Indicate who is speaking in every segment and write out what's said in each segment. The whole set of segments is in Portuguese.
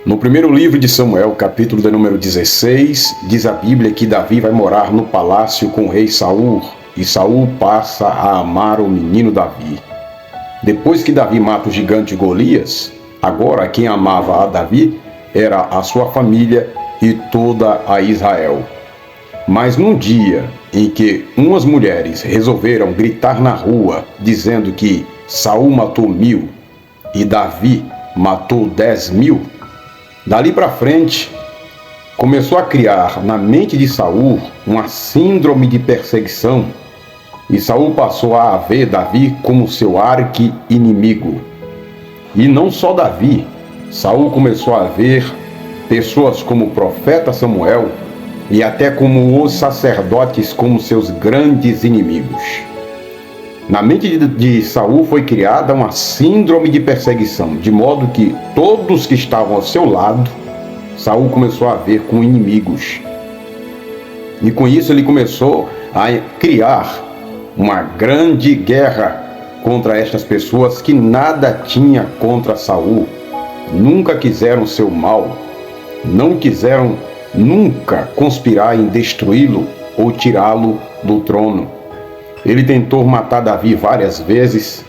Speaker 1: No primeiro livro de Samuel, capítulo de número 16, diz a Bíblia que Davi vai morar no palácio com o rei Saul, e Saul passa a amar o menino Davi. Depois que Davi mata o gigante Golias, agora quem amava a Davi era a sua família e toda a Israel. Mas num dia em que umas mulheres resolveram gritar na rua, dizendo que Saul matou 1000 e Davi matou 10.000, dali para frente começou a criar na mente de Saul uma síndrome de perseguição, e Saul passou a ver Davi como seu arqui-inimigo. E não só Davi, Saul começou a ver pessoas como o profeta Samuel e até como os sacerdotes como seus grandes inimigos. Na mente de Saul foi criada uma síndrome de perseguição, de modo que todos que estavam ao seu lado, Saul começou a ver como inimigos. E com isso ele começou a criar uma grande guerra contra estas pessoas que nada tinha contra Saul, nunca quiseram seu mal, não quiseram nunca conspirar em destruí-lo ou tirá-lo do trono. Ele tentou matar Davi várias vezes.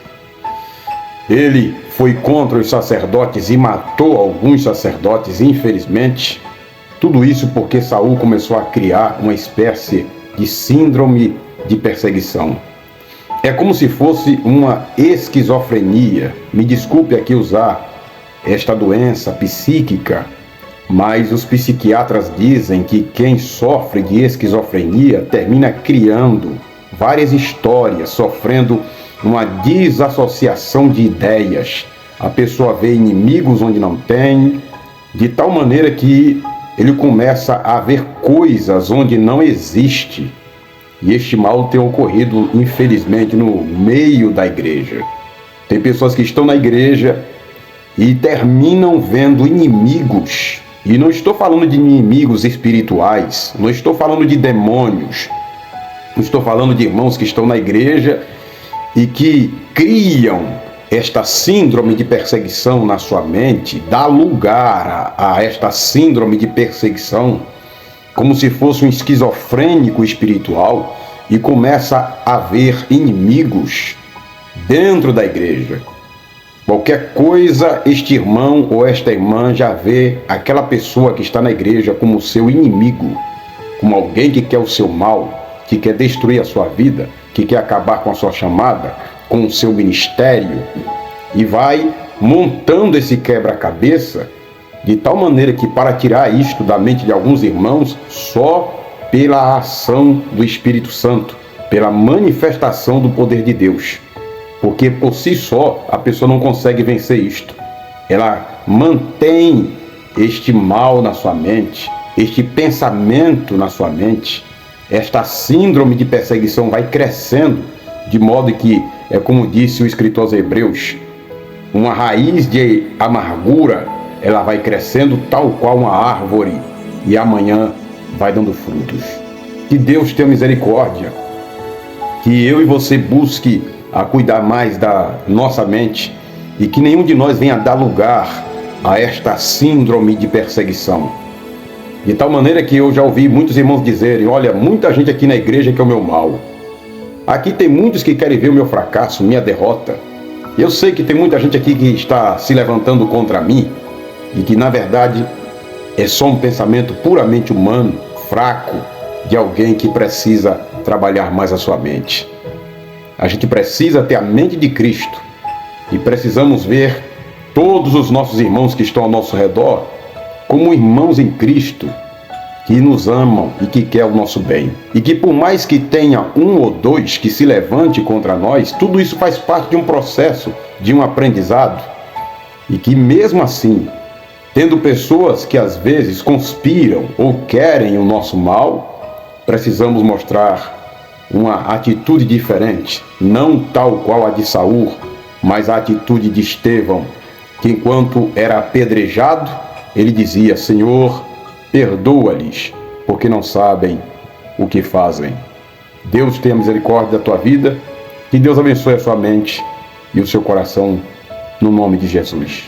Speaker 1: Ele foi contra os sacerdotes e matou alguns sacerdotes, infelizmente. Tudo isso porque Saul começou a criar uma espécie de síndrome de perseguição. É como se fosse uma esquizofrenia. Me desculpe aqui usar esta doença psíquica, mas os psiquiatras dizem que quem sofre de esquizofrenia termina criando várias histórias, sofrendo uma desassociação de ideias. A pessoa vê inimigos onde não tem, de tal maneira que ele começa a ver coisas onde não existe. E este mal tem ocorrido, infelizmente, no meio da igreja. Tem pessoas que estão na igreja e terminam vendo inimigos. E não estou falando de inimigos espirituais, não estou falando de demônios. Não estou falando de irmãos que estão na igreja e que criam esta síndrome de perseguição na sua mente, dá lugar a esta síndrome de perseguição, como se fosse um esquizofrênico espiritual, e começa a ver inimigos dentro da igreja. Qualquer coisa, este irmão ou esta irmã já vê aquela pessoa que está na igreja como seu inimigo, como alguém que quer o seu mal, que quer destruir a sua vida, que quer acabar com a sua chamada, com o seu ministério, e vai montando esse quebra-cabeça de tal maneira que, para tirar isto da mente de alguns irmãos, só pela ação do Espírito Santo, pela manifestação do poder de Deus. Porque por si só a pessoa não consegue vencer isto. Ela mantém este mal na sua mente, este pensamento na sua mente. Esta síndrome de perseguição vai crescendo, de modo que, é como disse o escritor aos Hebreus, uma raiz de amargura, ela vai crescendo tal qual uma árvore, e amanhã vai dando frutos. Que Deus tenha misericórdia, que eu e você busque a cuidar mais da nossa mente, e que nenhum de nós venha dar lugar a esta síndrome de perseguição. De tal maneira que eu já ouvi muitos irmãos dizerem: olha, muita gente aqui na igreja quer o meu mal. Aqui tem muitos que querem ver o meu fracasso, minha derrota. Eu sei que tem muita gente aqui que está se levantando contra mim e que, na verdade, é só um pensamento puramente humano, fraco, de alguém que precisa trabalhar mais a sua mente. A gente precisa ter a mente de Cristo e precisamos ver todos os nossos irmãos que estão ao nosso redor como irmãos em Cristo, que nos amam e que quer o nosso bem. E que por mais que tenha um ou dois que se levante contra nós, tudo isso faz parte de um processo, de um aprendizado. E que mesmo assim, tendo pessoas que às vezes conspiram ou querem o nosso mal, precisamos mostrar uma atitude diferente, não tal qual a de Saul, mas a atitude de Estevão, que enquanto era apedrejado, ele dizia: Senhor, perdoa-lhes, porque não sabem o que fazem. Deus tenha misericórdia da tua vida, que Deus abençoe a sua mente e o seu coração, no nome de Jesus.